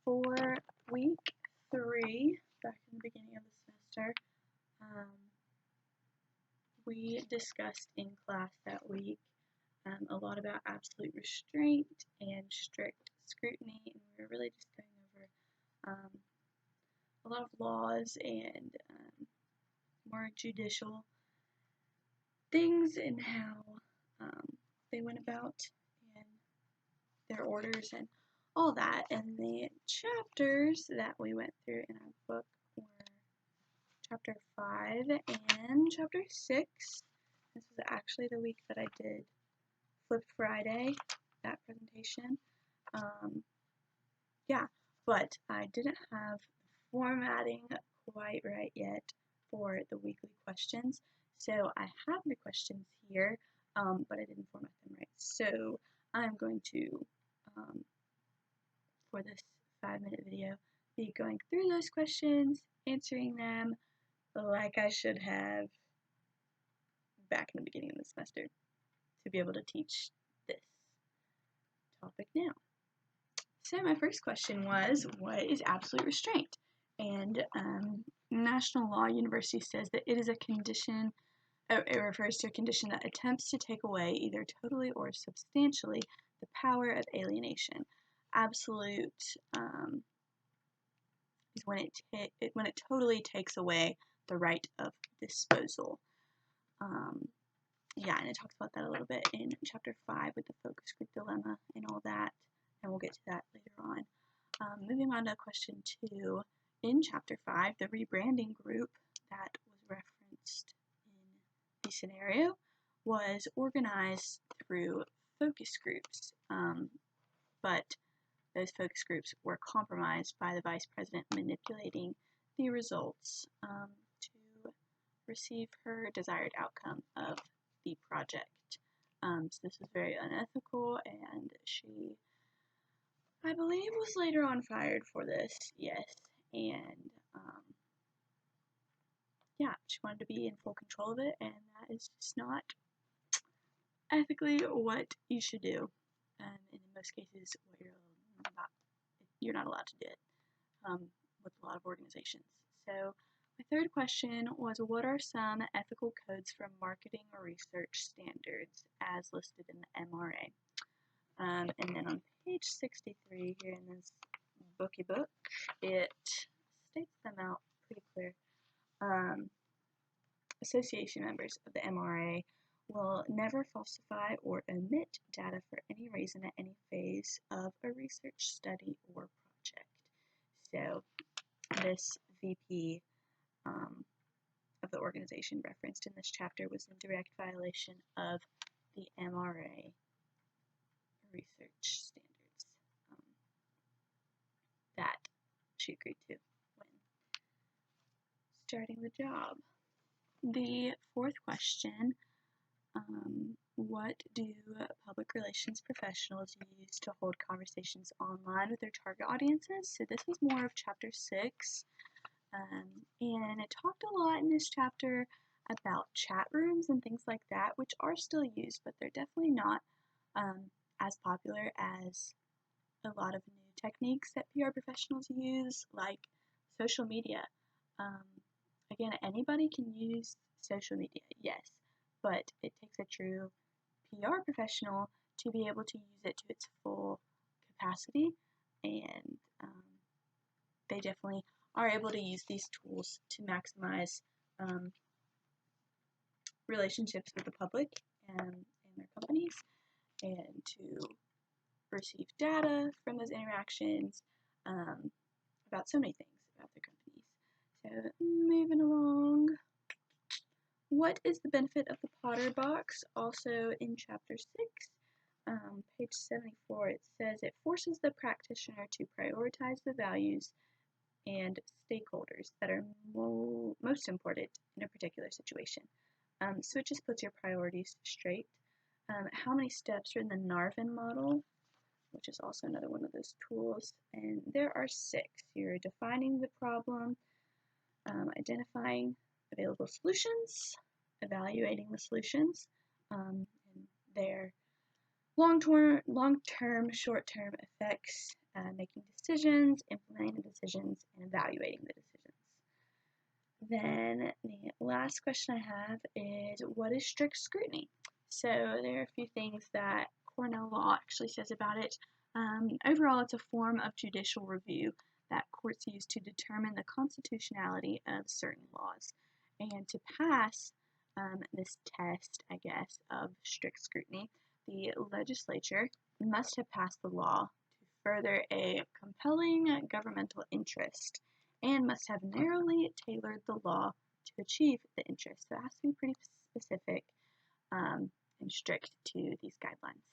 For week 3, back in the beginning of the semester, we discussed in class that week a lot about absolute restraint and strict scrutiny, and we were really just going over a lot of laws and more judicial things and how they went about and their orders and all that. And the chapters that we went through in our book were chapter 5 and chapter 6. This was actually the week that I did Flip Friday, that presentation. Yeah, but I didn't have the formatting quite right yet for the weekly questions. So I have the questions here, but I didn't format them right. So I'm going to, for this 5-minute video, be going through those questions, answering them like I should have back in the beginning of the semester to be able to teach this topic now. So my first question was, what is absolute restraint? And National Law University says that it is a condition, it refers to a condition that attempts to take away either totally or substantially the power of alienation. Absolute is when it totally takes away the right of disposal. Yeah, and it talks about that a little bit in chapter 5 with the focus group dilemma and all that, and we'll get to that later on. Moving on to question 2, in chapter 5, the rebranding group that was referenced in the scenario was organized through focus groups, but those focus groups were compromised by the vice president manipulating the results to receive her desired outcome of the project. So this was very unethical, and she, I believe, was later on fired for this, yes, and yeah, she wanted to be in full control of it, and that is just not ethically what you should do, and in most cases, you're not allowed to do it with a lot of organizations. So my third question was, what are some ethical codes for marketing or research standards as listed in the MRA? And then on page 63 here in this booky book, it states them out pretty clear. Association members of the MRA will never falsify or omit data for any reason at any phase of a research study or project. So this VP of the organization referenced in this chapter was in direct violation of the MRA research standards that she agreed to when starting the job. The fourth question, what do public relations professionals use to hold conversations online with their target audiences? So this was more of chapter 6, and it talked a lot in this chapter about chat rooms and things like that, which are still used, but they're definitely not as popular as a lot of new techniques that PR professionals use, like social media. Again, anybody can use social media, yes, but it takes a true PR professional to be able to use it to its full capacity, and they definitely are able to use these tools to maximize relationships with the public and their companies, and to receive data from those interactions about so many things about their companies. So moving along, what is the benefit of the Potter box? Also in chapter 6, page 74, it says it forces the practitioner to prioritize the values and stakeholders that are most important in a particular situation. So it just puts your priorities straight. How many steps are in the Narvin model, which is also another one of those tools, and there are 6. You're defining the problem, identifying available solutions, evaluating the solutions, and their long-term, short-term effects, making decisions, implementing the decisions, and evaluating the decisions. Then the last question I have is, what is strict scrutiny? So there are a few things that Cornell law actually says about it. Overall, it's a form of judicial review that courts use to determine the constitutionality of certain laws. And to pass this test, I guess, of strict scrutiny, the legislature must have passed the law to further a compelling governmental interest and must have narrowly tailored the law to achieve the interest. So it has to be pretty specific and strict to these guidelines.